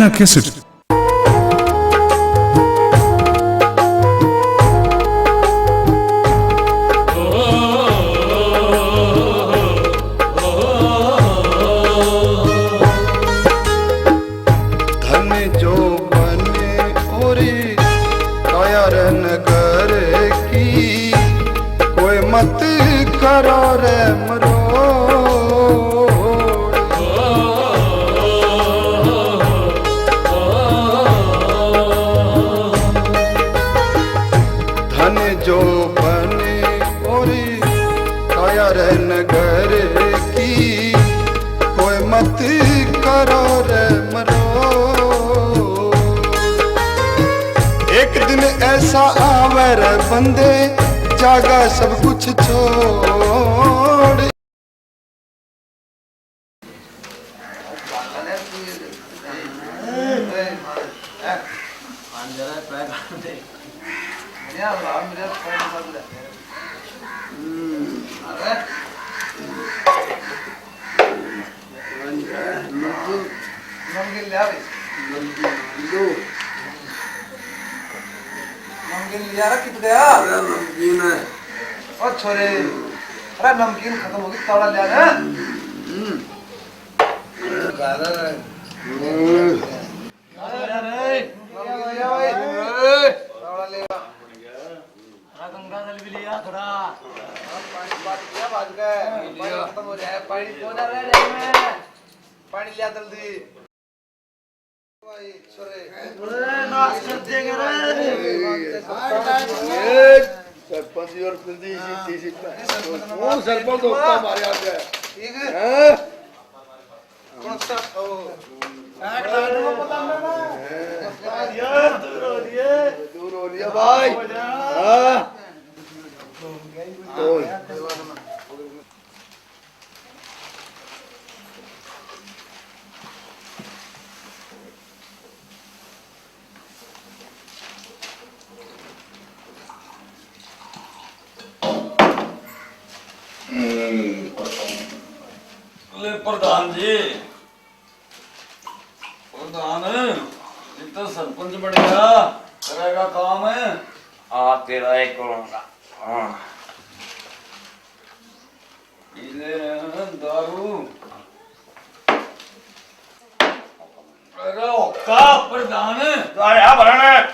नैना cassette. धन जो बने ओरी कायर नगर की, कोई मत करो रे मरो। धन जो बने ओरी कायर नगर की, कोई मत करो रे मरो। एक दिन ऐसा आवे रे बंदे, जागा सब कुछ छोड़। नमकीन लिया रहा कितना गया? नमकीन है और छोरे, अरे नमकीन खत्म हो गई, तवड़ा लिया ना? तवड़ा लिया। गंगा जल भी लिया थोड़ा। पानी बात किया बात गए। पानी खत्म हो जाए, पानी कौन आ रहा है? पानी लिया जल्दी। भाई छोरे। नाश कर देंगे रे। सरपंच और फिल्दी इसी वो सरपंच होता हमारे यहाँ पे ठीक है कौन सा ओ एक लाइन में पता नहीं यार दूर हो लिया भाई। हाँ प्रधान जी, प्रधान ये तो सरपंच बढ़ेगा, करेगा काम है। तेरा एक करूंगा। पी ले दारू। अरे ओका प्रधान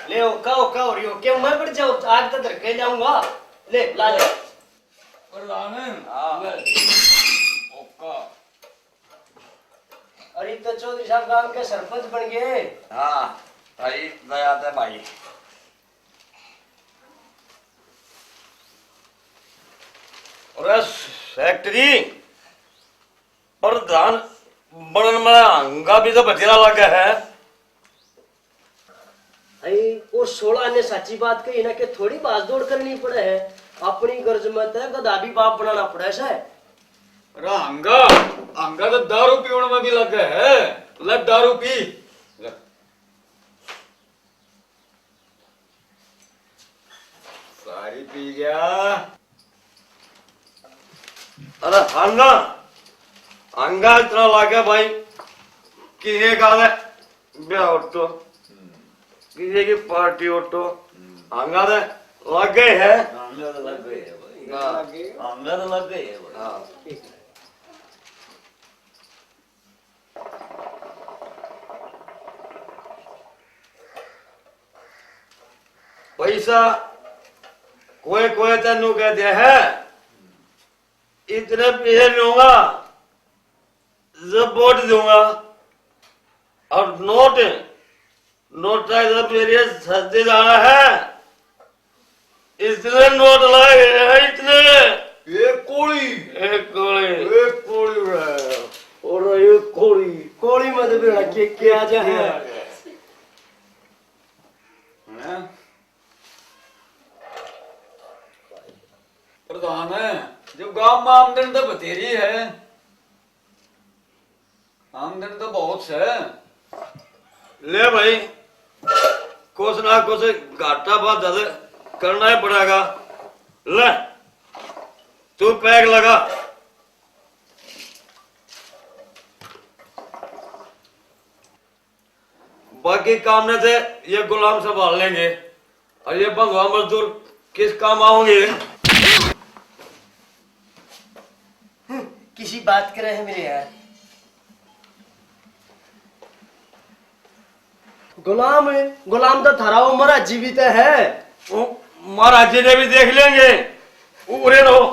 ले ओका ओका हो रही हो क्या? मैं बढ़ जाऊँ आग तक के जाऊंगा। ले ला ले प्रधान। ओका अरे तो चौधरी साहब गांव के सरपंच बन गए। हाँ भाई दया है भाई। और फैक्ट्री प्रधान बनन में हंगा भी तो बचेरा लगा है। भाई वो 16 ने सच्ची बात कही ना कि थोड़ी बात दौड़ करनी पड़े है, अपनी गर्ज में तो गधा भी बाप बनाना पड़े से। अरे हंगा हंगा तो दारू पीने में भी लगा है। ले दारू पी। सारी पी गया। अरे हंगा हंगा इतना लगा भाई कि ये गाने ब्याह उठो किसी की पार्टी उठो हंगा दे लग गए है। हंगा तो लग गए है भाई। हंगा तो लग गए है भाई। पैसा कोई कोई तेनू कहते हैं इतने पैसे लूंगा जब वोट दूंगा और नोट नोट का जब मेरे सस्ते जाना है इतने नोट लाए हैं इतने। एक कोड़ी एक गोली और ये कोड़ी में तो बेड़ा के क्या जा है। प्रधान है जो गांव में आमदनी तो बतेरी है, आमदनी तो बहुत है। ले भाई कुछ ना कुछ घाटा बात करना ही पड़ेगा। ले तू पैक लगा। बाकी काम न थे ये गुलाम संभाल लेंगे और ये भंगवा मजदूर किस काम आओगे? किसी बात करे है मेरे यार। गुलाम तो थारा उमरा जीवित है। महाराज जी ने भी देख लेंगे, उरे रहो।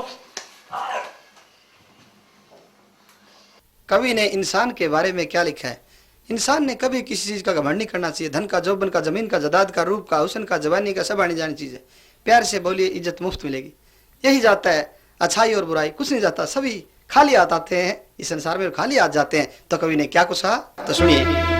कवि ने इंसान के बारे में क्या लिखा है? इंसान ने कभी किसी चीज का घमंड नहीं करना चाहिए। धन का, जौबन का, जमीन का, जायदाद का, रूप का, हुस्न का, जवानी का, सब आनी जानी चीज है। प्यार से बोलिए, इज्जत मुफ्त मिलेगी। यही जाता है, अच्छाई और बुराई कुछ नहीं जाता। सभी खाली हाथ आते हैं इस संसार में और खाली हाथ जाते हैं। तो कवि ने क्या कुछ कहा तो सुनिए।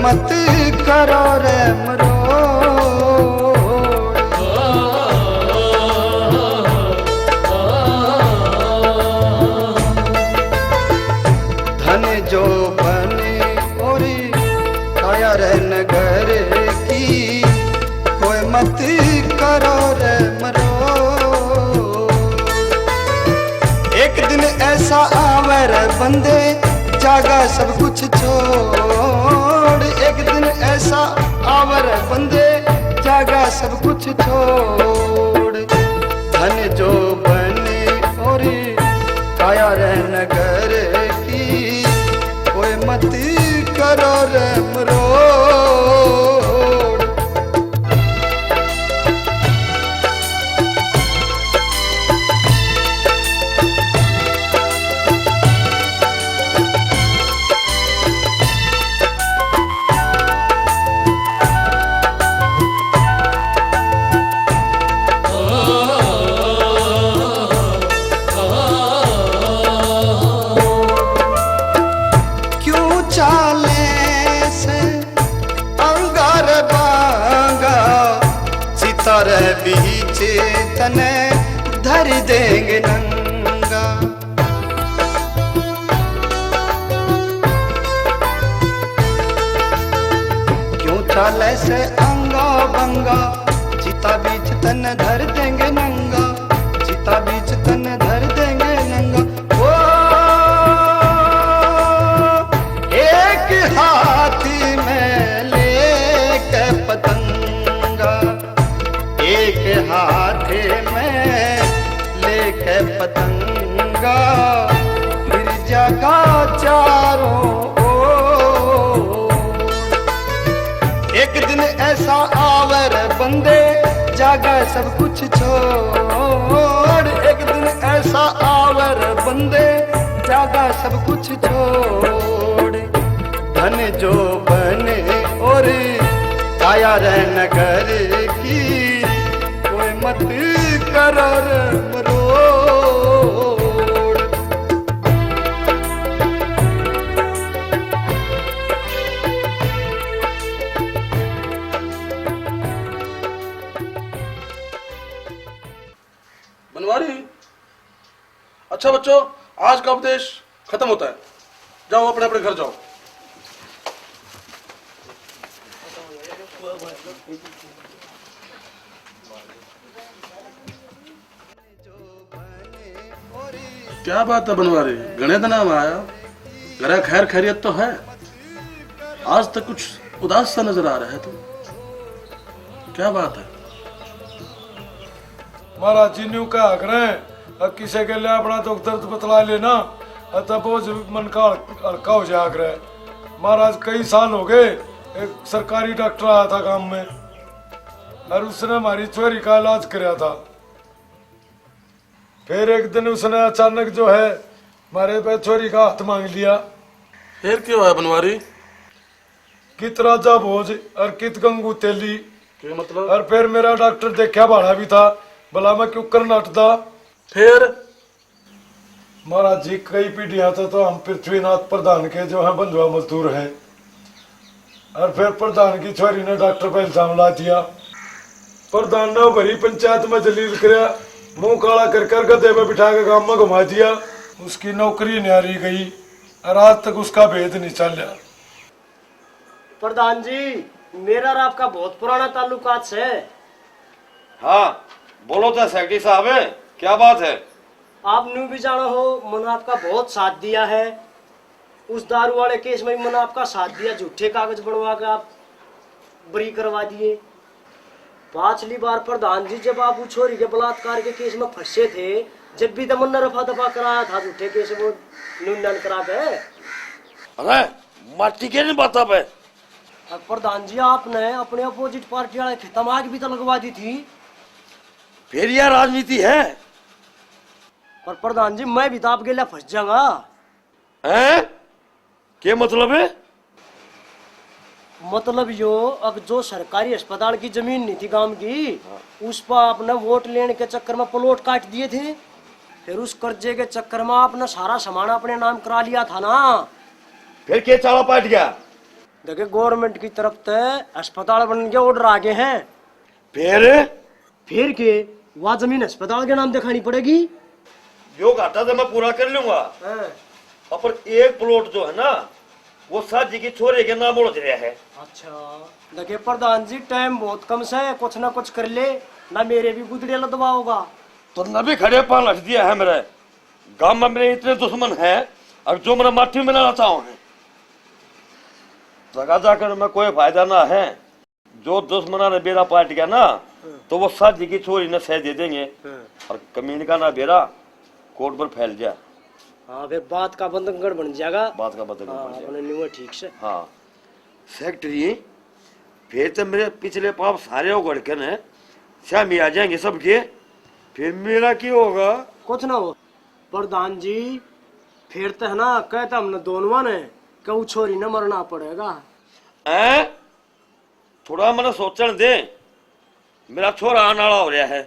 मत करो रे धन जो बने और काया रे नगर की, कोई मत करो रे मरो। एक दिन ऐसा आवे रे बंदे, जागा सब कुछ छोड़। एक दिन ऐसा आवर बंदे, जागा सब कुछ छोड़। धन जो बने और काया रे नगर की, कोई मत करो रे मरोड़। रे बीच तने धर देंगे नंगा। क्यों चाले से अंगा बंगा, चिता बीच तने धर देंगे नंगा। चिता बीच तने धर देंगे नंगा। ओ एक हाथी में लेके पतंगा, एक हाथ में लेके पतंगा, फिर जगा चारों ओर। एक दिन ऐसा आवर बंदे, जागा सब कुछ छोड़। एक दिन ऐसा आवर बंदे, जागा सब कुछ छोड़। धन जो बने और काया रे नगर की, मत करो रे मरोड़। बनवारी, अच्छा बच्चों, आज का उपदेश खत्म होता है। जाओ अपने अपने घर जाओ। क्या बात है बनवारी, गणे दिन में आया, घर खैर खैरियत तो है? आज तक कुछ उदास सा नजर आ रहा है तुम, क्या बात है? महाराज जी ने कहा करें, किसी के लिए अपना दुख दर्द बतला लेना, तब वो मन का हल्का हो जाया करे। महाराज कई साल हो गए, एक सरकारी डॉक्टर आया था गांव में और उसने हमारी चोरी का इलाज कराया था। फिर एक दिन उसने अचानक जो है हमारे पे चोरी का हाथ मांग लिया। फिर क्यों है बनवारी? कित राजा भोज और कित गंगू तेली, क्या मतलब? और फिर मेरा डॉक्टर देखा भाड़ा भी था, भला मैं क्यों कर नटता। फिर महाराज जी कई पीढ़ियां तो हम पृथ्वीनाथ प्रधान के जो है बंधुआ मजदूर हैं, और फिर प्रधान की छोरी ने डॉक्टर पे इल्जाम ला दिया। प्रधान ने भरी पंचायत में जलील कराया, मुंह काला कर कर गधे में बिठा के गांव में घुमा दिया। उसकी नौकरी न्यारी गई और आज तक उसका भेद नहीं चला। प्रधान जी, मेरा और आपका बहुत पुराना ताल्लुकात है। हाँ बोलो तो सेक्रेटरी साहब है, क्या बात है? आप न्यू भी जाना हो, मैंने आपका बहुत साथ दिया है। उस दारू वाले केस में भी मैंने आपका साथ दिया, झूठे कागज बनवा के आप बरी करवा दिए। पांचली बार प्रधान जी जब आप उस छोरी के बलात्कार के केस में फंसे थे, जब भी तो मैंने रफा दफा कराया था झूठे केस वो न्यूनन करा के। अरे माटी के नहीं बता पे। और प्रधान जी आपने अपने अपोजिट पार्टी वाले की तमाक भी तो लगवा दी थी। फिर यह राजनीति है? पर प्रधान जी मैं भी तो आपके लिए फंस जाऊंगा। हैं? क्या मतलब है? मतलब यो, अब जो सरकारी अस्पताल की जमीन नहीं थी गांव की, उस पर आपने वोट लेने के चक्कर में प्लॉट काट दिए थे। फिर उस कर्जे के चक्कर में आपने सारा सामान अपने नाम करा लिया था ना। फिर क्या चाला पाट गया? देखिए गवर्नमेंट की तरफ से अस्पताल बनने के ऑर्डर आ गए हैं। फिर के वह जमीन अस्पताल के नाम दिखानी पड़ेगी। जो घाटा तो मैं पूरा कर लूंगा, पर एक प्लॉट जो है ना वो साजी की छोरे के नाम उड़ रहा है। अच्छा देखिए प्रधान जी, टाइम बहुत कम से, कुछ ना कुछ कर ले ना, मेरे भी गुदड़े लदवा होगा। तो नबी खड़े पान रख दिया है। मेरे गांव में मेरे इतने दुश्मन हैं और जो मेरा माटी में ना चाहूँ है, जगह जाकर में कोई फायदा ना है। जो दुश्मना ने बेरा पाट गया ना तो वो साजी की छोरी ने सह दे देंगे और कमीन का ना बेरा कोर्ट पर फैल जाए। हाँ फिर बात का बंधनगढ़ बन जाएगा। बात का बदल अपने न्यू ठीक से। हाँ सेक्रेटरी, फिर तो मेरे पिछले पाप सारे उगड़कन है, शामी आ जाएंगे सबके, फिर मेरा क्या होगा? कुछ ना हो प्रधान जी, फिर तो है ना कहता हमने दोनों ने कहू छोरी न मरना पड़ेगा। थोड़ा मैंने सोचने दे, मेरा छोरा आने वाला हो रहा है।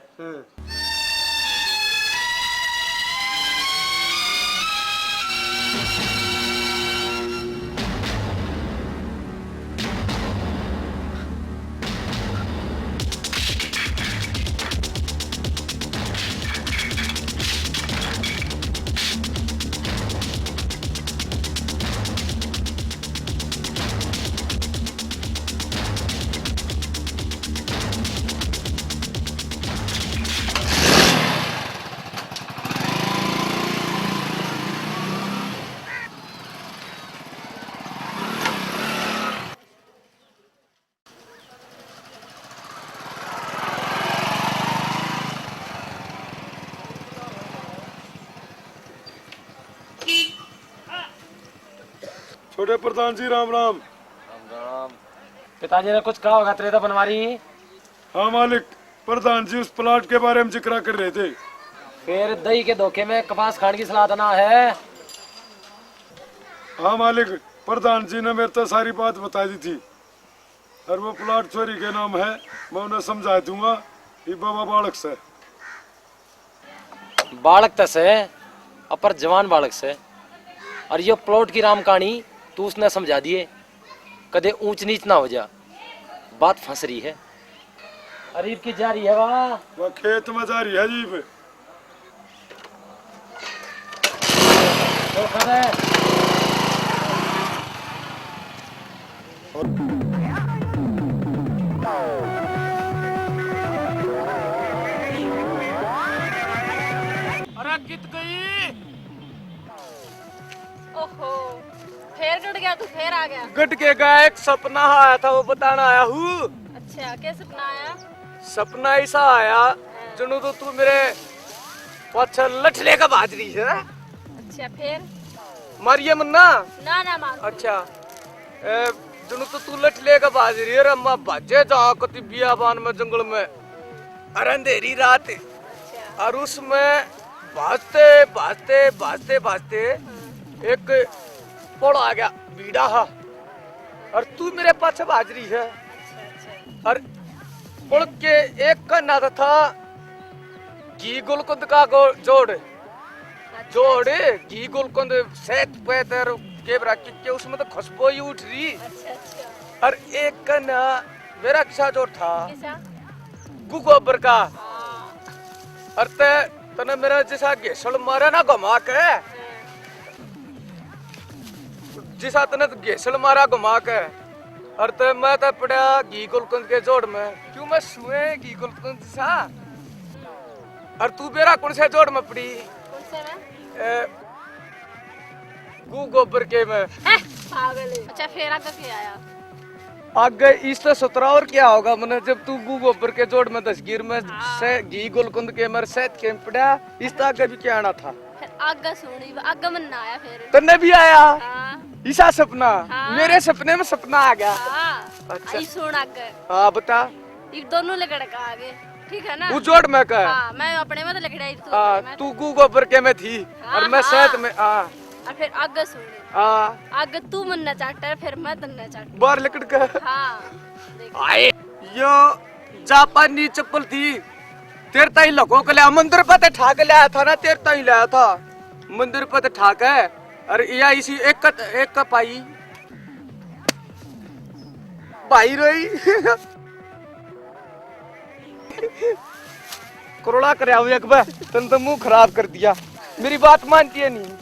छोटे प्रधान जी राम राम। पिताजी ने कुछ कहा होगा तेरे तो बनवारी। हाँ मालिक, प्रधान जी उस प्लाट के बारे में जिक्र कर रहे थे। फिर दही के धोखे में कपास खाने की सलाह देना है। हाँ मालिक, प्रधान जी ने मेरे तो सारी बात बता दी थी और वो प्लाट चोरी के नाम है, मैं उन्हें समझा दूंगा। ये बाबा बालक से बालक तस है अपर जवान बालक से, और ये प्लॉट की राम कहानी तू उसने समझा दिए, कदे ऊंच नीच ना हो जा। बात फंस रही है। अरीब की जा रही है वह खेत में जा रही है जीप। अरे कित गई। ओहो, फिर गट गया तू, फिर आ गया। गट के गया, एक सपना आया था वो बताना आया हूँ। अच्छा, क्या सपना आया? सपना ऐसा आया जनू तो तू मेरे पाछा लठले का भाज रही है। अच्छा, फिर? मारिए मन्ना। ना ना मार। अच्छा जनू तो तू लठले का भाज रही है। अम्मा भाजे जा कति बियाबान में जंगल में, अरे अंधेरी रात, और उसमें भाजते भाजते भाजते भाजते एक पड़ आ गया बीड़ा हा, और तू मेरे पाछे भाज रही है। और पुल के एक का नाता था घी गुलकुंद का जोड़ जोड़ घी गुलकुंद सेत पैतर के उसमें तो खुशबू ही उठ रही। अच्छा अच्छा। और एक का ना मेरा किसा जो था किसा गोबर का और तने मेरा जैसा घेसल मारा ना घुमा के जिसा तने घेसल मारा घुमा के और ते मैं तो पड़ा घी गुलकंद के जोड़ में क्यों मैं सुए घी गुलकंद सा और तू मेरा कौन से जोड़ में पड़ी कौन से में गोबर के में पागल है। अच्छा फिर आगे क्या आया आगे इस तो 17 और क्या होगा मैंने जब तू गोबर के जोड़ में 10 गिर में से घी गुलकंद के मर सेत के पड़ा इस तो आगे भी क्या आना था फिर आगे सुनी आगे मन ना आया फिर तन्ने भी आया हाँ ईसा सपना हाँ। मेरे सपने में सपना आ गया हाँ अच्छा। आई सुन आगे हाँ बता ये दोनों लड़का आगे ठीक है ना वो जोड़ में का हाँ मैं अपने में तो लग रही तू हाँ अपने में तू गोबर के में थी हाँ, और मैं हाँ। सेत में हाँ और फिर आगे सुन हाँ आगे तू मन चाटा फिर मैं तन्ने चाट बाहर लकड़ का हाँ देख आए यो जापानी चप्पल थी तेरे ताई लोगों को लिया मंदिर पर ठा के लाया था ना तेरे ताई लाया था मंदिर पर ठा के और या इसी एक का पाई भाई रोई करोड़ा कर एक बार तन तो मुंह खराब कर दिया मेरी बात मानती है नहीं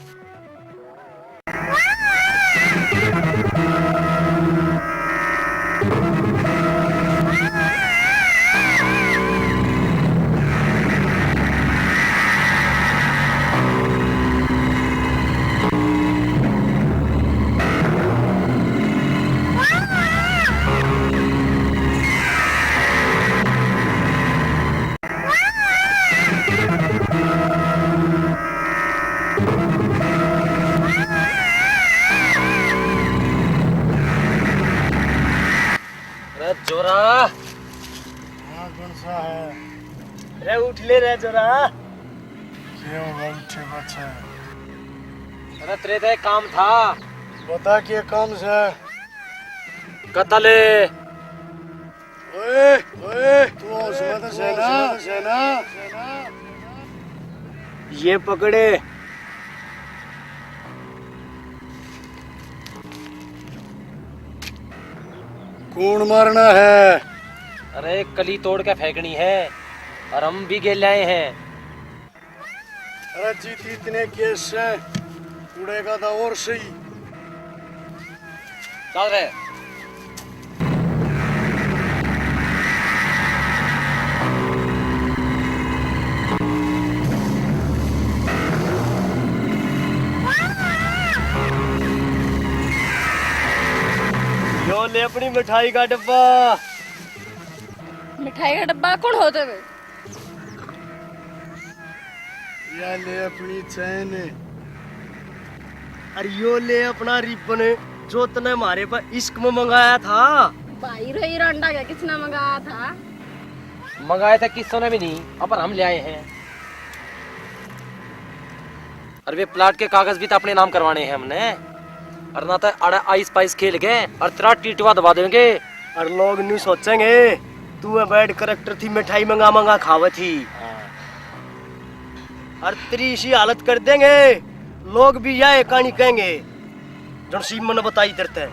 जोरा हाँ कौन सा है रे उठ ले रे जोरा क्यों बैठे बच्चे अरे तेरे तो एक काम था बता के काम से कतले ओए ओए तू उसमें सेना ये पकड़े कौन मारना है अरे कली तोड़ के फेंकनी है और हम भी गेल आए हैं अरे जीत इतने केस है उड़ेगा तो और सही चल रहे यो ले अपनी मिठाई का डब्बा मिठाई का डब्बा कौन होते वे या ले अपनी चैन अरे यो ले अपना रिबन जो तने हमारे पर इश्क में मंगाया था भाई रही रंडा क्या किसने मंगाया था मंगाया था किसों ने भी नहीं अपन हम ले आए हैं अरे वे प्लाट के कागज भी तो अपने नाम करवाने हैं हमने और ना तो अड़ा आइस पाइस खेल गए और तेरा टीटवा दबा देंगे और लोग नहीं सोचेंगे तू बैड करेक्टर थी मिठाई मंगा मंगा खावे थी और तेरी इसी हालत कर देंगे लोग भी यह कहानी कहेंगे जो सीम ने बताई करते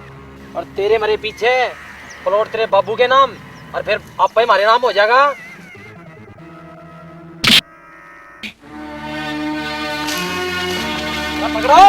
और तेरे मेरे पीछे प्लॉट तेरे बाबू के नाम और फिर आप हमारे नाम हो जाएगा पकड़ो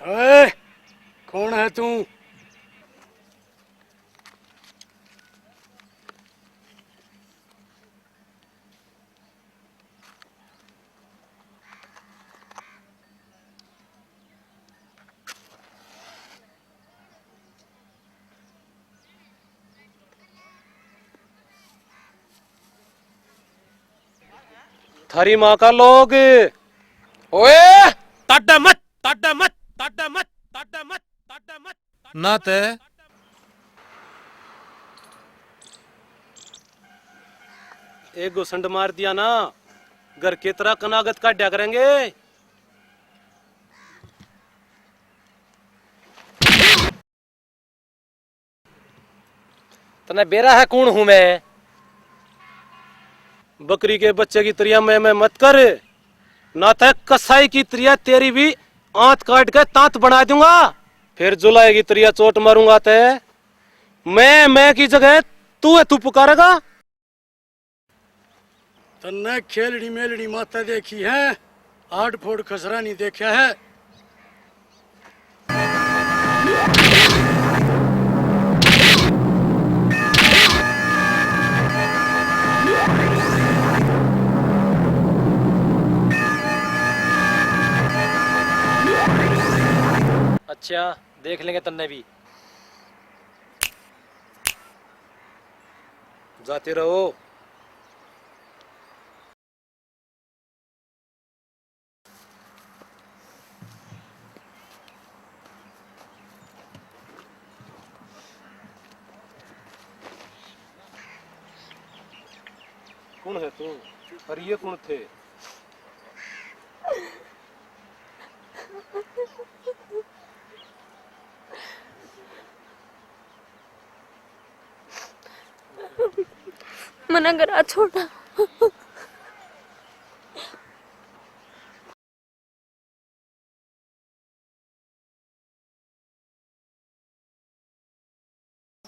ओए, कौन है तू? थारी माँ का लोग ओए टाटा मत टाटा मत टाटा मत टाटा मत टाटा मत ना ते एक घुसंड मार दिया ना घर की तरह कनागत काट्या करेंगे। तने बेरा है कौन हूं मैं? बकरी के बच्चे की तरिया मैं मत कर, ना था कसाई की तरिया तेरी भी आंत काट के तांत बना दूंगा। फिर जुलाई की तरिया चोट मारूंगा ते मैं की जगह तू पुकारेगा। तन्ने खेलड़ी मेलड़ी माता देखी है, आठ फोड़ खसरा नहीं देखा है। अच्छा देख लेंगे तन्ने भी, जाते रहो। कौन है तू? और ये कौन थे? मना करा छोड़ा।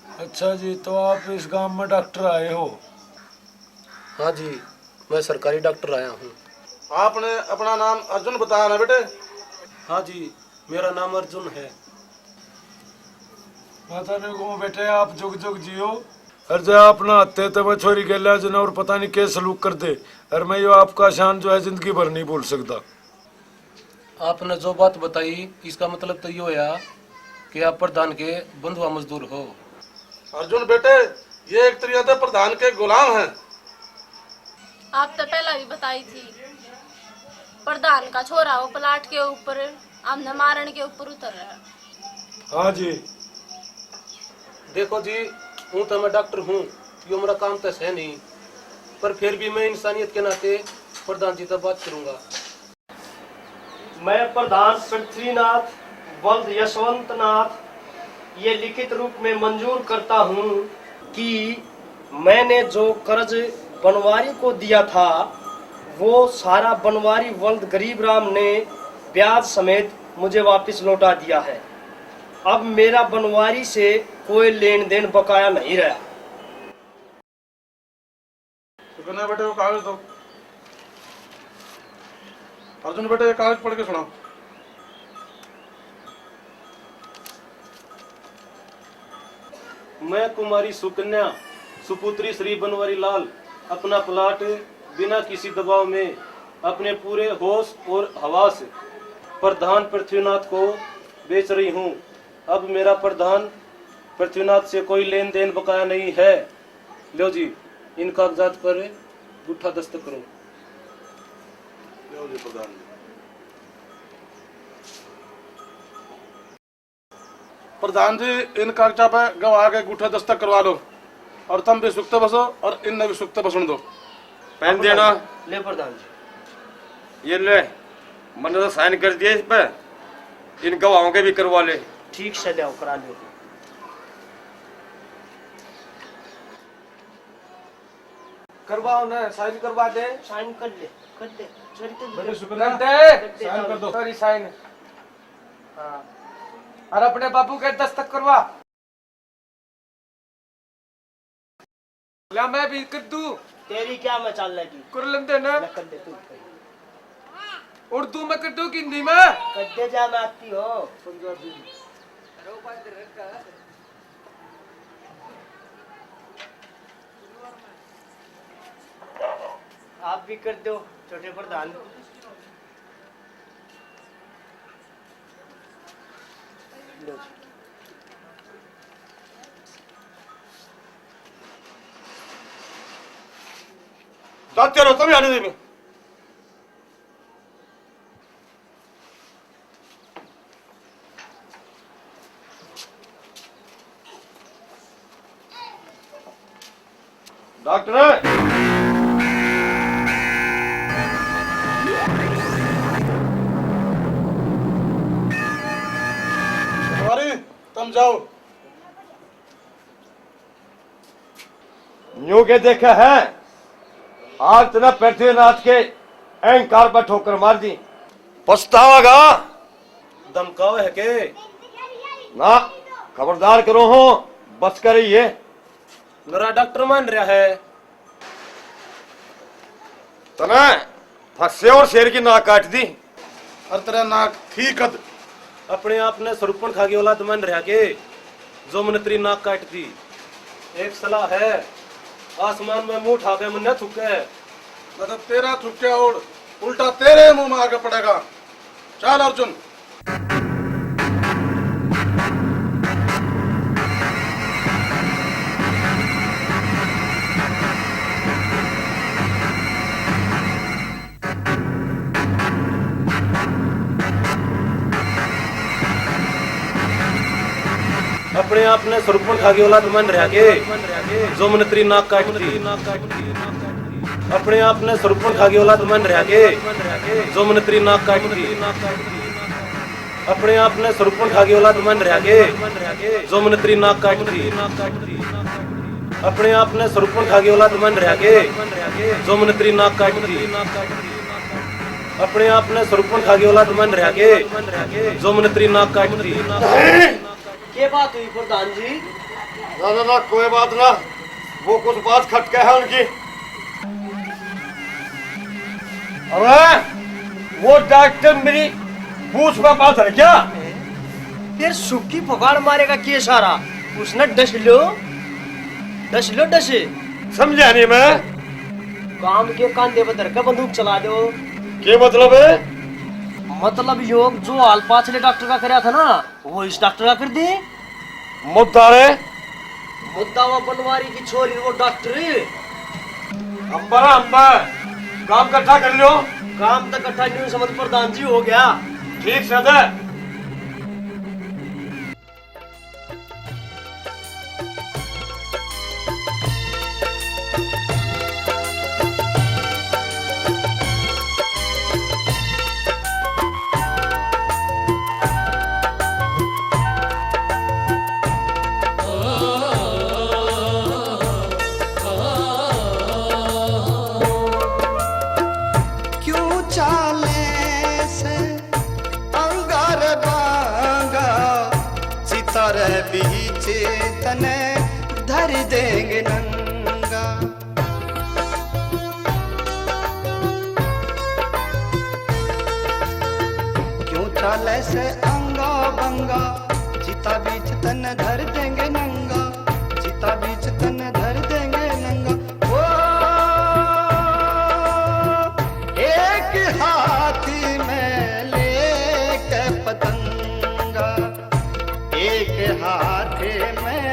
अच्छा जी, तो आप इस गांव में डॉक्टर आए हो? हाँ जी, मैं सरकारी डॉक्टर आया हूँ। आपने अपना नाम अर्जुन बताया ना बेटे? हाँ जी, मेरा नाम अर्जुन है। माता ने को बेटे आप जुग जुग जियो। अरे जो आप ना आते तो मैं छोरी गेला जन और पता नहीं क्या सलूक कर दे, और मैं यो आपका शान जो है जिंदगी भर नहीं भूल सकता। आपने जो बात बताई इसका मतलब तो ये होया कि आप प्रधान के बंधुआ मजदूर हो। अर्जुन बेटे, ये एक तरीके से प्रधान के गुलाम हैं। आप तो पहला भी बताई थी, प्रधान का छोरा वो प्लाट के ऊपर आमने मारण के ऊपर उतर रहा है। हाँ जी। देखो जी, हूँ तो मैं डॉक्टर हूँ, यो मेरा काम तो है नहीं, पर फिर भी मैं इंसानियत के नाते प्रधान जी तक बात करूंगा। मैं प्रधान पृथ्वीनाथ वल्द यशवंत नाथ ये लिखित रूप में मंजूर करता हूँ कि मैंने जो कर्ज बनवारी को दिया था वो सारा बनवारी वल्द गरीब राम ने ब्याज समेत मुझे वापस लौटा दिया है। अब मेरा बनवारी से कोई लेन देन बकाया नहीं रहा। सुकन्या बेटे वो कागज दो। अर्जुन बेटे ये कागज पढ़ के सुनाओ। मैं कुमारी सुकन्या सुपुत्री श्री बनवारी लाल अपना प्लाट बिना किसी दबाव में अपने पूरे होश और हवास प्रधान पृथ्वीनाथ को बेच रही हूँ। अब मेरा प्रधान पृथ्वीनाथ से कोई लेन देन बकाया नहीं है। लो जी, इन कागजात पर गुट्ठा दस्तक करो। लो जी प्रधान जी। प्रधान जी, इन कागजा पे गवाह के गुठा दस्तक करवा लो, और तुम भी सुखते बसो और इनने भी सुखते बसने दो। पेन देना। ले प्रधान जी। ये ले, मैंने तो साइन कर दिया इस पे, इन गवाहों के भी करवा ले। ठीक से ले करा लो। करवाओ ना, साइन करवा दे। साइन कर ले, कर दे। बड़े सुकन्या साइन कर दो। Sorry sine. हाँ, और अपने बाबू के दस्तक करवा। ला मैं भी कर दूं। तेरी क्या मैं चाल लगी कर लेते ना। कर दे तू उर्दू में कर दूं कि हिंदी में? कद्दे जा मैं आती हो पंजाबी आप भी कर दो छोटे प्रधान। लो जी। जाते रहो तुम आने दे। डॉक्टर अरे तुम जाओ। न्यू के देखा है आज तना पृथ्वीनाथ के अहंकार पर ठोकर मार दी। पछतावागा। धमकाओ है के ना खबरदार करो हो बस कर रही है। मेरा डॉक्टर मान रहा है तना फंसे और शेर की नाक काट दी। और तेरा नाक थी कद। अपने आप ने स्वरूपण खा के औलाद मान रहा के जो मन तेरी नाक काट दी। एक सलाह है आसमान में मुंह उठा के मन न थूके। मतलब तेरा थुक्या और उल्टा तेरे मुंह में आगे पड़ेगा। चल अर्जुन। अपने आप ने स्वरूपण खा के औलाद मान रहा के जो मन तेरी नाक काट दी। अपने आप ने स्वरूपण खा के औलाद मान रहा के जो मन तेरी नाक काट दी। अपने आप ने स्वरूपण खा के औलाद मान रहा के जो मन तेरी नाक काट दी। अपने आप ने स्वरूपण खा के औलाद मान रहा के जो मन तेरी नाक काट दी। अपने आप ने स्वरूपण खा के औलाद मान रहा के जो मन तेरी नाक काट दी। क्या बात हुई प्रधान जी? ना कोई बात ना वो कुछ बात खटके है उनकी। अरे वो डॉक्टर मेरी पूछ में बात है क्या? फिर सुखी फगाड़ मारेगा के सारा उसने डस लो डसे समझा नहीं मैं। काम के कांधे पर धर के बंदूक चला दो। क्या मतलब है? मतलब योग जो हाल पाछले डॉक्टर का कराया था ना वो इस डॉक्टर का कर दे। मुद्दा रे मुद्दा वो बनवारी की छोरी वो डॉक्टर अंबरा काम इकट्ठा कर लो। काम तक इकट्ठा नहीं समझ प्रधान जी हो गया। ठीक से दे। बीच तने धर देंगे नंगा। क्यों चाले से अंगा बंगा चिता बीच तने धर देंगे नंगा। चिता बीच तने धर देंगे नंगा। ओ एक हाथी में लेके पतंगा। एक हाथ में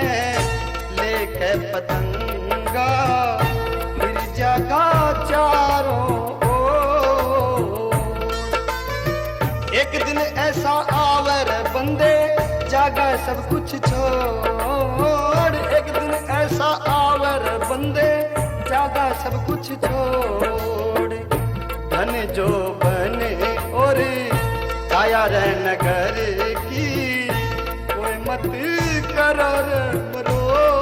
लेके पतंगा फिर जगा चारों ओर। एक दिन ऐसा आवर बंदे जागा सब कुछ छोड़। एक दिन ऐसा आवर बंदे जागा सब कुछ छोड़। धन जो बने और काया रह नगर की मत करो मरोड़।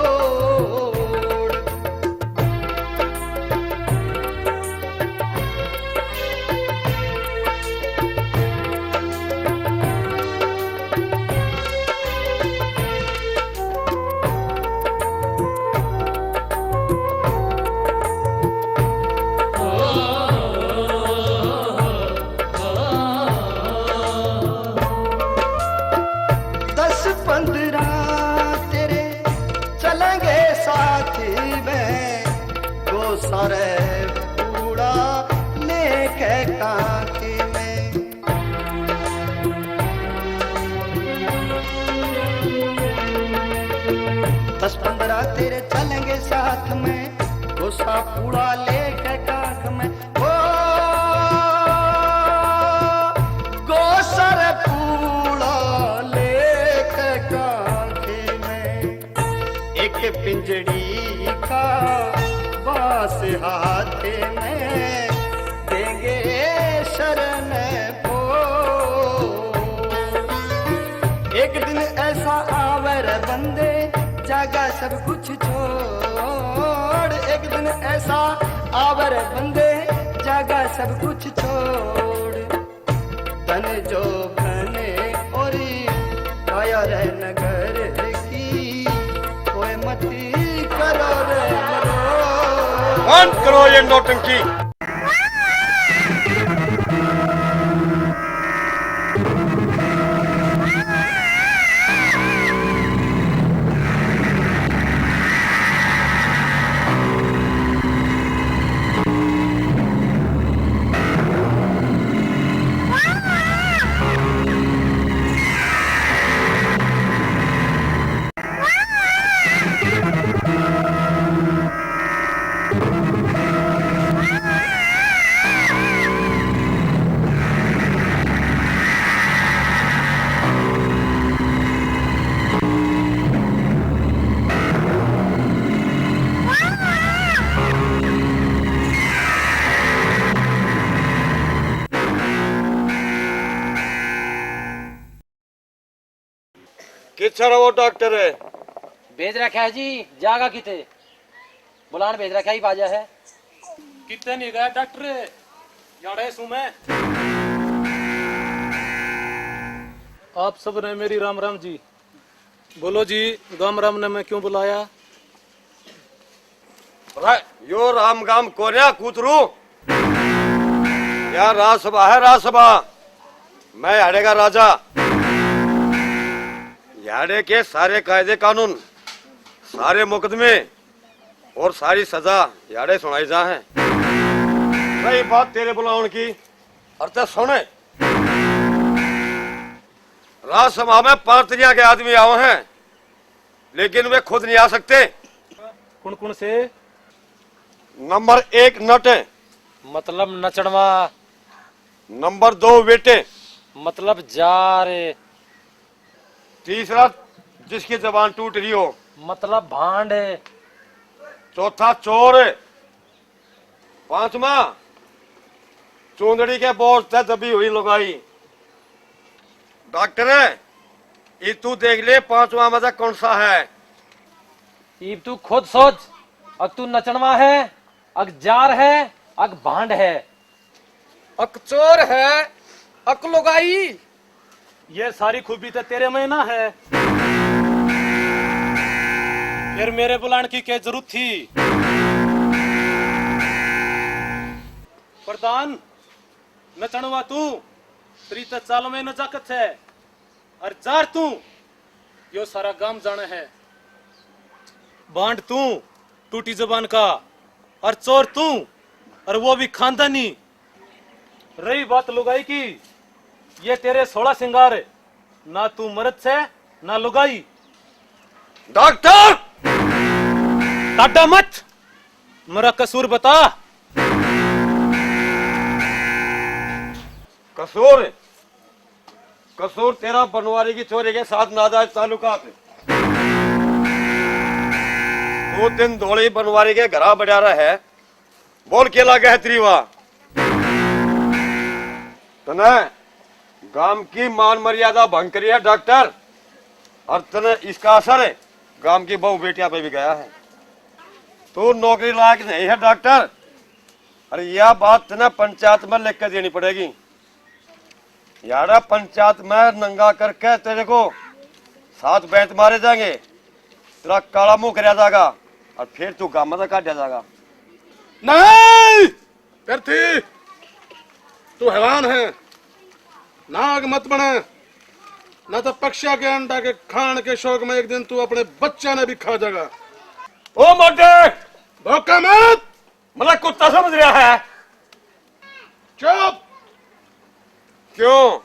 सारे पूड़ा लेके कांखे में। 10-15 तेरे चलेंगे साथ में, गोसा पूड़ा लेके कांख में। ओ गोसर पूड़ा लेके कांखे में, एक पिंजड़ी का बांस हाथ में, देंगे शरण को। एक दिन ऐसा आवर बंदे जागा सब कुछ छोड़, एक दिन ऐसा आवर बंदे जागा सब कुछ छोड़। तन जो बने और काया रह नगर की, कोई मती करो रे मरो। बंद करो ये नौटंकी। किच्छा वो डॉक्टर है भेज रखा है जी, जागा किते बुलान भेज रखा ही बाजा है। कितने नहीं गया डॉक्टर यारे सु मैं। आप सब ने मेरी राम राम जी। बोलो जी, राम राम ने मैं क्यों बुलाया? यो राम गाम कोरिया कूतरू, या राजसभा है राजसभा। मैं याड़े का राजा, याड़े के सारे कायदे कानून, सारे मुकदमे और सारी सजा याड़े सुनाई जा है। सही बात तेरे बुलावन की। अर्थ सुने, राजसभा में 5 तरिया के आदमी आए हैं, लेकिन वे खुद नहीं आ सकते। कौन कौन से? नंबर 1 नट, मतलब नचड़वा। नंबर 2 बेटे, मतलब जार। तीसरा जिसकी जबान टूट रही हो, मतलब भांड। चौथा चोर, 5वां चूंदड़ी के बोझ से दबी हुई लुगाई। डॉक्टर ये तू देख ले 5वां मजा कौन सा है। इब तू खुद सोच, अग तू नचड़वा है, अग जार है, अग भांड है, अक चोर है, अक लुगाई। ये सारी खूबी तो तेरे में ना है, फिर मेरे बुलाने की क्या जरूरत थी? प्रधान नचणवा तू, तेरी तो चाल में नजाकत है, और जार तू, यो सारा गांव जाना है। बांड तू टूटी जबान का, और चोर तू, और वो भी खानदानी। रही बात लुगाई की, ये तेरे 16 सिंगार, ना तू मर्द से ना लुगाई। डॉक्टर टाटा मत, मेरा कसूर बता। कसूर कसूर तेरा बनवारी की चोरी के साथ नाजायज ताल्लुकात। 2 दिन धोली बनवारी के घरा बढ़ा रहा है, बोल के लगा है त्रिवा। तने गांव की मान मर्यादा भंग करी है डॉक्टर, और तने इसका असर गांव की बहू बेटियां पे भी गया है। तू नौकरी लायक नहीं है डॉक्टर, और यह बात तने पंचायत में लिख कर देनी पड़ेगी। यारा पंचायत में नंगा करके तेरे को 7 बैंत मारे जाएंगे, तेरा काला मुंह कराया जाएगा, और फिर तू गांव में काटा जाएगा। नहीं करती, तू हैवान है, नाग मत बने, न तो पक्षा के अंडा के खान के शौक में एक दिन तू अपने बच्चा ने भी खा जाएगा। ओ मोटे धोखा मत, मतलब कुत्ता समझ रहा है? चुप। क्यों?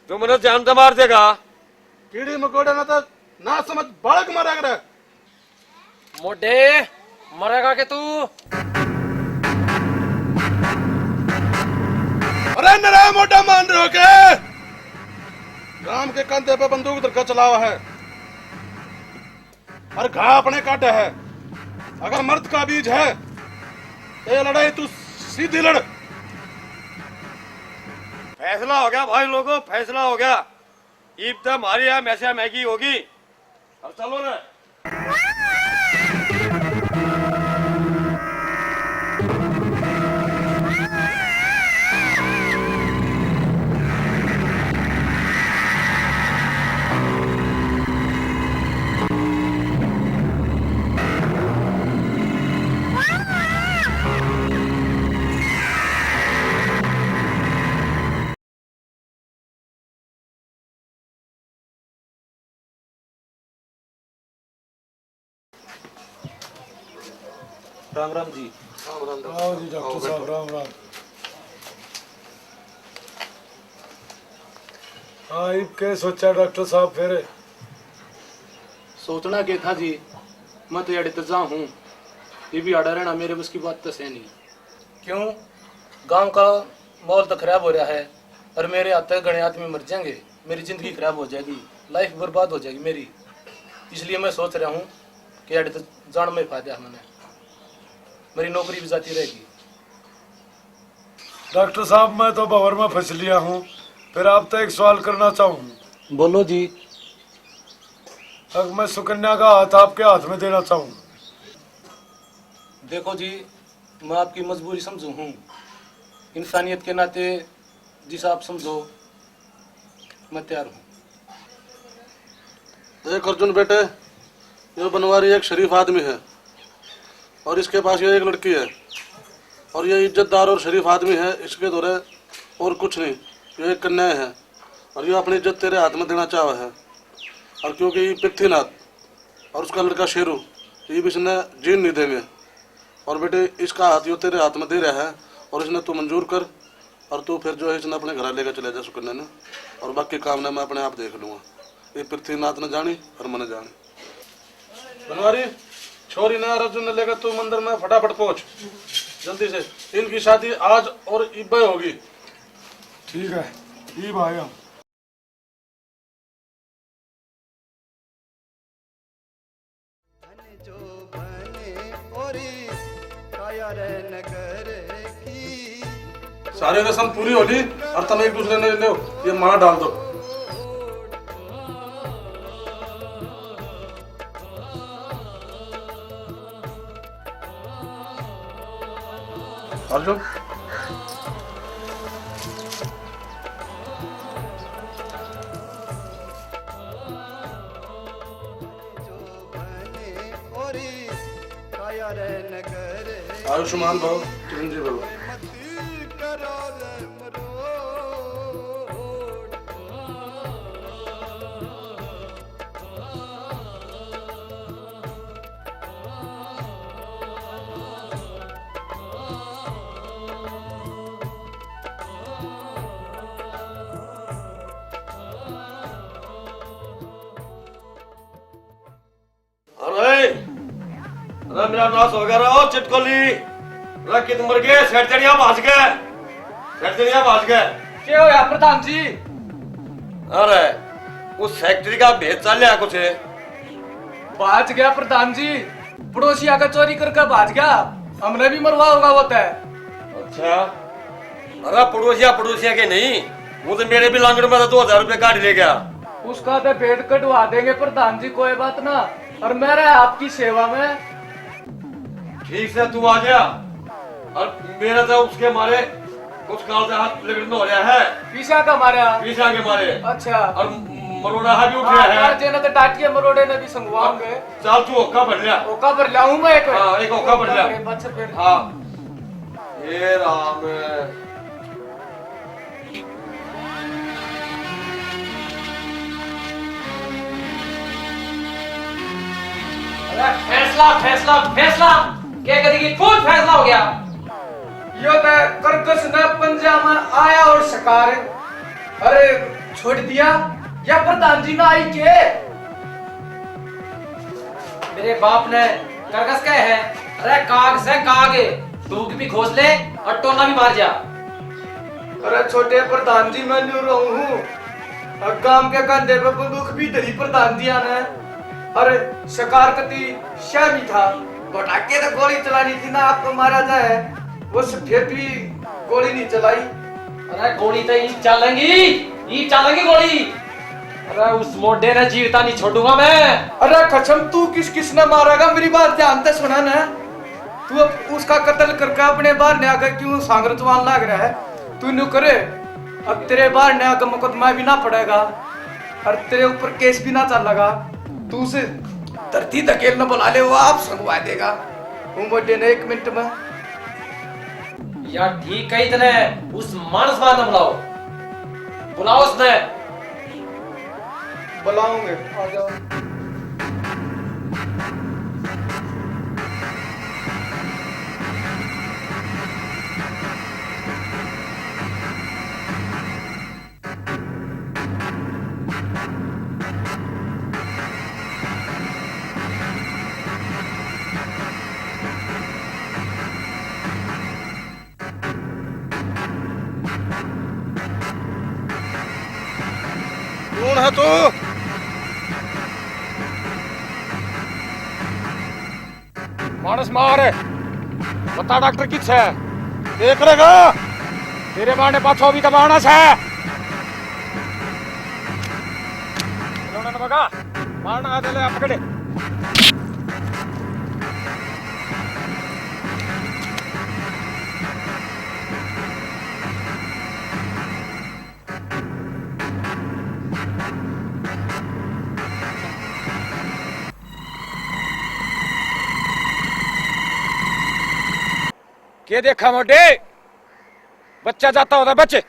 तू मुझे जान से मार देगा? कीड़ी मकोड़े ना समझ बालक मारा करे। मोटे मरेगा के तू? अरे नरे मोटा मान रहे हो के? राम के कंधे पे बंदूक धरकर चला हुआ है और घा अपने काटे है। अगर मर्द का बीज है तो ये लड़ाई तू सीधी लड़। फैसला हो गया भाई लोगों, फैसला हो गया। ईद तो हमारी है, मैसे मैगी होगी। अब चलो ना। राम राम जी। आओ जी डॉक्टर साहब, राम राम। हाँ, ये क्या सोचा डॉक्टर साहब फिर? सोचना क्या था जी, मैं तो अड़े तजा हूँ। ये भी अड़ा रहना मेरे बस की बात तो है नहीं। क्यों? गांव का माहौल तो खराब हो रहा है और मेरे आते घने आदमी मर जाएंगे, मेरी जिंदगी खराब हो जाएगी, लाइफ बर्बाद हो जाएगी मेरी। इसलिए मैं सोच रहा हूँ कि अड़े तो जान में फायदा है, मैंने मेरी नौकरी भी जाती रहेगी। डॉक्टर साहब, मैं तो भंवर में फंस लिया हूँ। फिर आप तो एक सवाल करना चाहूँ। बोलो जी। अब मैं सुकन्या का हाथ आपके हाथ में देना चाहूँ। देखो जी, मैं आपकी मजबूरी समझू हूँ, इंसानियत के नाते जिस आप समझो मैं तैयार हूँ। देख अर्जुन बेटे, ये बनवारी एक शरीफ आदमी है और इसके पास ये एक लड़की है और ये इज्जतदार और शरीफ आदमी है। इसके दौरे और कुछ नहीं, ये एक कन्या है और ये अपनी इज्जत तेरे हाथ में देना चाहा है। और क्योंकि ये पृथ्वीनाथ और उसका लड़का शेरू, ये भी इसने जीन नहीं देंगे। और बेटे, इसका हाथ यो तेरे हाथ में दे रहा है और इसने तू मंजूर कर और तू फिर जो है इसने अपने घर लेकर चले जा सुकन्या ने, और बाकी काम ने मैं अपने आप देख लूँगा। ये पृथ्वीनाथ ने जानी और मैंने जानी। बनवारी, छोरी ने अर्जुन ने लेकर तू मंदिर में फटाफट पहुंच जल्दी से। इनकी शादी आज और इब्बे होगी। ठीक है, ये भाई हम। सारी रस्म पूरी होली और तुम एक दूसरे ने लो ये माला डाल दो। अर्जुन, आयुष्मान भव, चिरंजीवी भव। अरे मेरा नाश हो गया रहा चिटकोली। कित मर गए, सेठ चढ़िया भाज गए, सेठ चढ़िया भाज गए। क्या हो प्रधान जी? अरे उस फैक्ट्री का भेद चल रहा कुछ है। भाज गया प्रधान जी, पड़ोसिया का चोरी करके भाज गया, हमने भी मरवा होगा होता है। अच्छा, अरे पड़ोसिया के नहीं, वो तो मेरे भी लांगड़ में 2000 रुपए काट ले गया। उसका तो पेट कटवा देंगे प्रधान जी, कोई बात ना, और मेरा आपकी सेवा में। ठीक से तू आ गया और मेरा तो उसके मारे कुछ काल से हाथ लगड़ना हो रहा है। पीछा का मारा? पीछा के मारे। अच्छा। और मरोड़ा भी उठ रहा है। जेना तो टाटिया मरोड़े ने भी संगवाओगे। चल तू ओका भर लिया। ओका भर लाऊं मैं एक। हाँ, एक ओका भर लिया। बच्चे फिर। हाँ, ये राम। फैसला फैसला फैसला। क्या करेगी? कौन फैसला हो गया? यो तो करकस ने पंजा में आया और शिकार अरे छोड़ दिया या प्रधान जी ना आई के मेरे बाप ने करकस कहे है, अरे काग से काग तूक भी खोस ले और टोना भी मार जा। अरे छोटे प्रधान जी मैं न्यू रहूं हूँ गांव के कंधे पे बंदूक भी धरी प्रधान जी ने। अरे शिकार कती शामी था घटाके तो गोली चलानी थी ना आपको मारा जाए वो फिर भी गोली नहीं चलाई। अरे गोली तो ये चलेंगी गोली। अरे उस मोटे ने जीवता नहीं छोड़ूंगा मैं। अरे कसम तू किस ने मारेगा मेरी बात ध्यान से सुना ना। तू अब उसका कत्ल करके अपने बाहर ने आकर क्यों सांगरचवान लाग रहा है? तू न्यू करे अब तेरे बाहर ने आकर मुकदमा भी ना पड़ेगा और तेरे ऊपर केस भी ना चलेगा। तू उसे धरती धकेल न बुला ले वो आप सुनवा देगा वो मोटे ने 1 मिनट में। यार ठीक है इतने उस मानस मान बुलाओ उसने। बुलाऊंगे आ जाओ। कौन है तू? मानस मार बता डॉक्टर किस है देख रहेगा तेरे मारने पाछो भी तो मानस है मारना दे ले पकड़े। क्या देखा मोटे बच्चा जाता होता बच्चे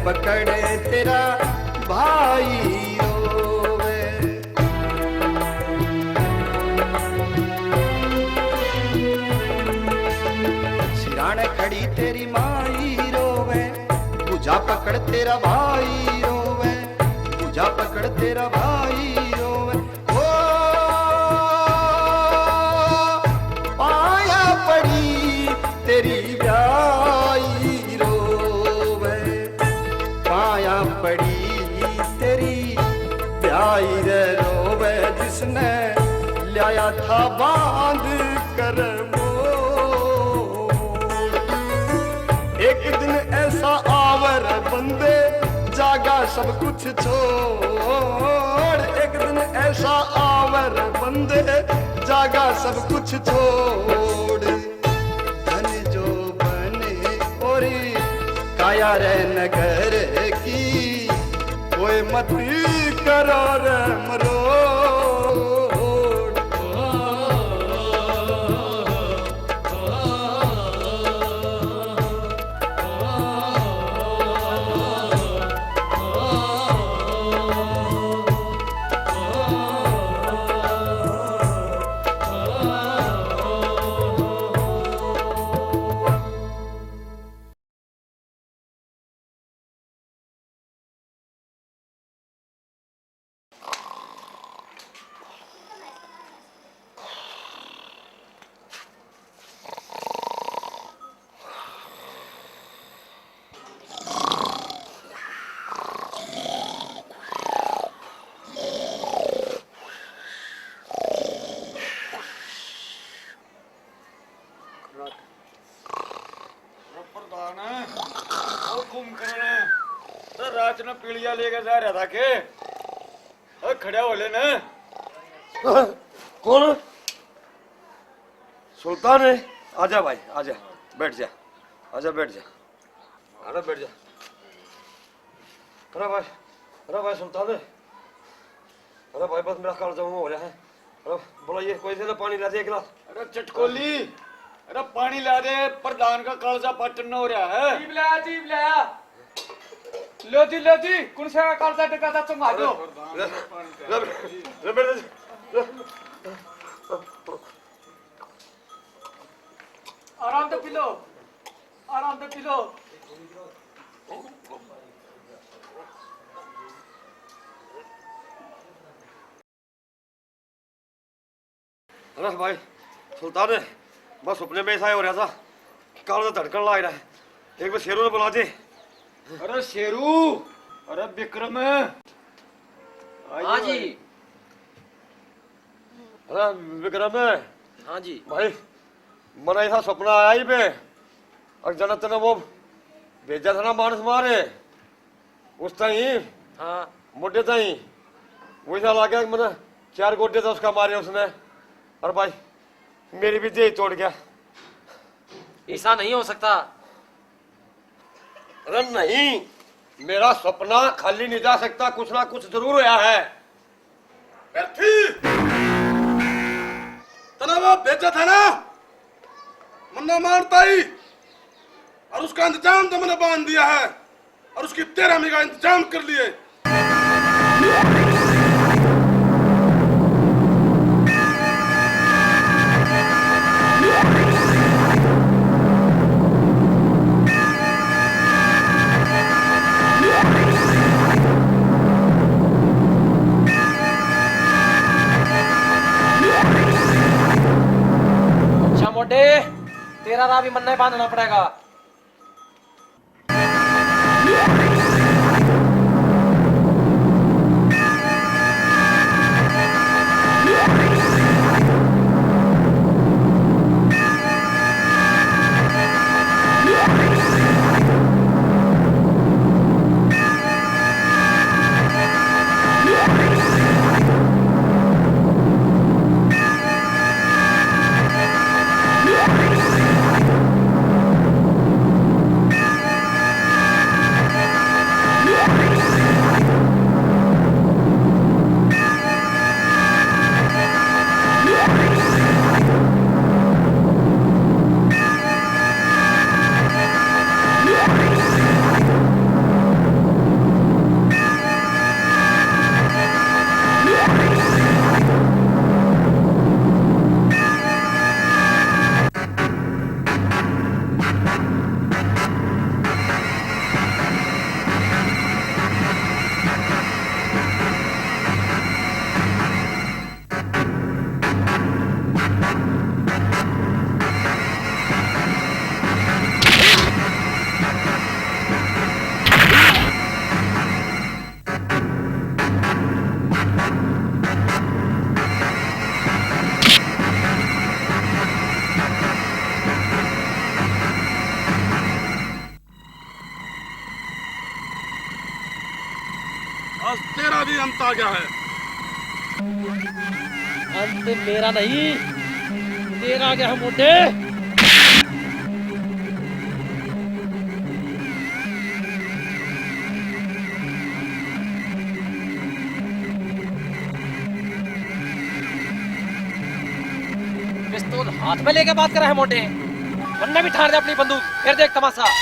पकड़े तेरा भाई रोवे पकड़ तेरा भाई रोवे, पूजा पकड़ तेरा भाई रोवे। ओ पाया पड़ी तेरी ब्याई रोवे, पाया पड़ी तेरी ब्याई रे रोवे, जिसने लाया था बांध कर मोर। एक दिन ऐसा आवर बंदे जागा सब कुछ छोड़, एक दिन ऐसा आवर बंदे जागा सब कुछ छोड़। धन जो बने और काया रे नगर की, कोई मत करो रे मरोड़। रात न पीलिया लेके जा रहा था के खड़ा हो लेना। कौन? सुल्तान है। आजा भाई आजा, बैठ जा, आजा बैठ जा, अरे बैठ जा। अरे भाई सुल्तान है। अरे भाई बस मेरा काल जमा हो रहा है। अरे बोला ये कोई से तो पानी ला दे एक गिलास। अरे चटकोली, अरे पानी ला दे, प्रधान का कालजा पाटन हो रहा है। जीव लाया लोधी कौन सा कालजा टका था तुम आजो। आराम से पी लो, आराम से पी लो। अरे भाई सुल्तान है, बस अपने में ऐसा ही हो रहा था, काल धड़कन लग रहा है। एक बार शेरू ने बुला दे। अरे शेरू, अरे विक्रम। हाँ जी। अरे विक्रम है। हाँ जी भाई मन ऐसा सपना आया ही पे, और जनत ने वो भेजा था ना मानस मारे उस ताई। हाँ मोटे ताई वैसा लगा कि मैंने 4 गोटे था उसका मारे उसने, और भाई मेरी भी देह तोड़ गया। ऐसा नहीं हो सकता। अरे नहीं, मेरा सपना खाली नहीं जा सकता, कुछ ना कुछ जरूर होया है। तना वो भेजा था ना मन्ना मारता ही, और उसका इंतजाम तो मैंने बांध दिया है, और उसकी 13वीं का इंतजाम कर लिए। अच्छा मोटे, तेरा राह भी मन्ना बांधना पड़ेगा। गया है। अंत मेरा नहीं तेरा गया है मोटे। पिस्तौल हाथ में लेके बात कर रहा है मोटे, वरना भी ठार दे अपनी बंदूक, फिर देख तमाशा।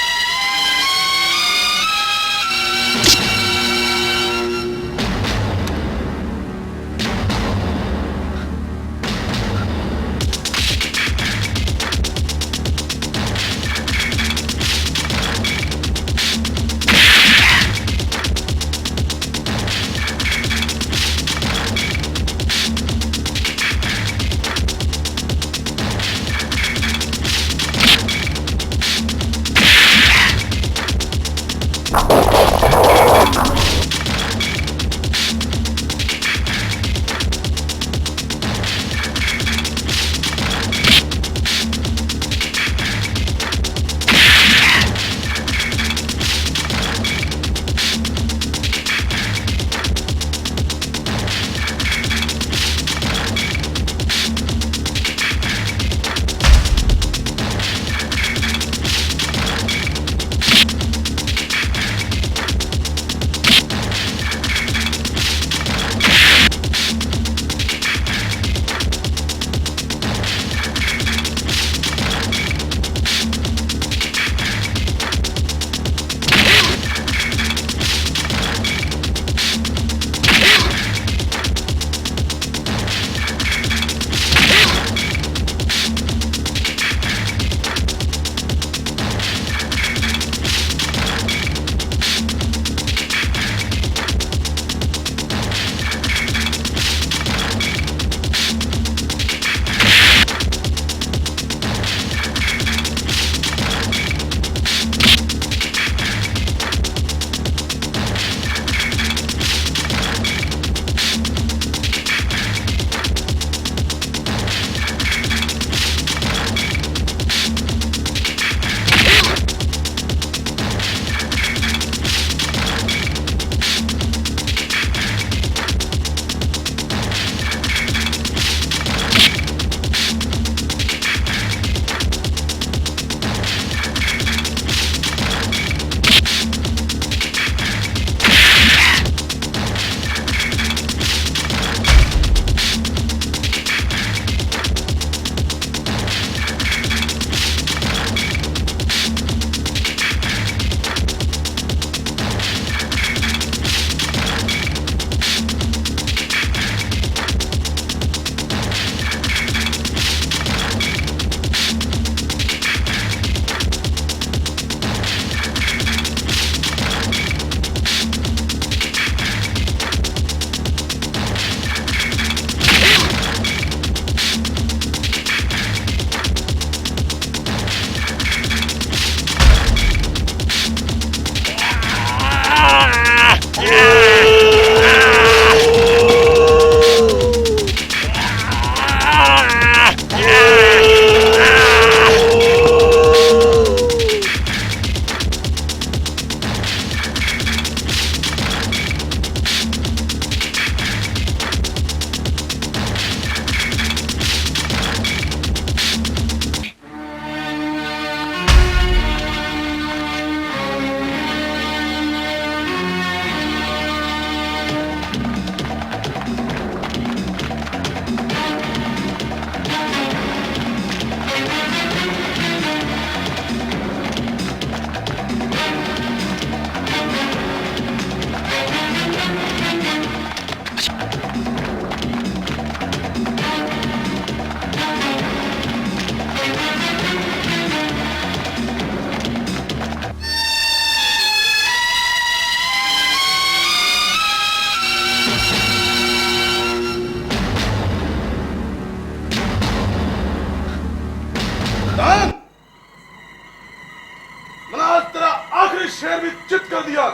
शेर भी चित कर दिया।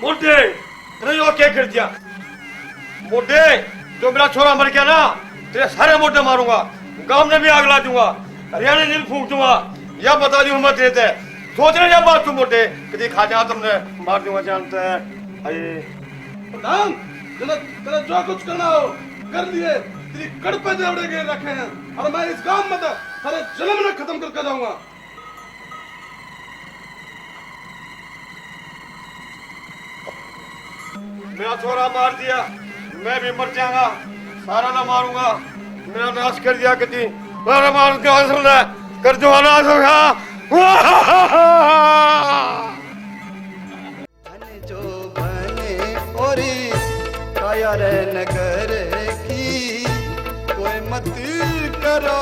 मोटे तेरे और क्या कर दिया? मोटे जो मेरा छोरा मर गया ना, तेरे सारे मोटे मारूंगा, गांव में भी आग ला दूंगा, हरियाणा में भी फूंक दूंगा। या बता दी हिम्मत देते सोचने या बात तू मोटे कभी खा जा तुमने मार दूंगा जानते है। प्रधान तेरे जो कुछ करना हो कर लिए, तेरी कड़ पे दौड़े गए रखे हैं और मैं इस गांव में सारे जन्म में खत्म करके जाऊंगा। मेरा छोरा मार दिया, मैं भी मर जाऊंगा, सारा ना मारूंगा, मेरा नाश कर दिया किसी, मेरा मार के सुन रहा कर जो अनाज होगा। जो बने ओरी काया रे नगर की कोई मत करो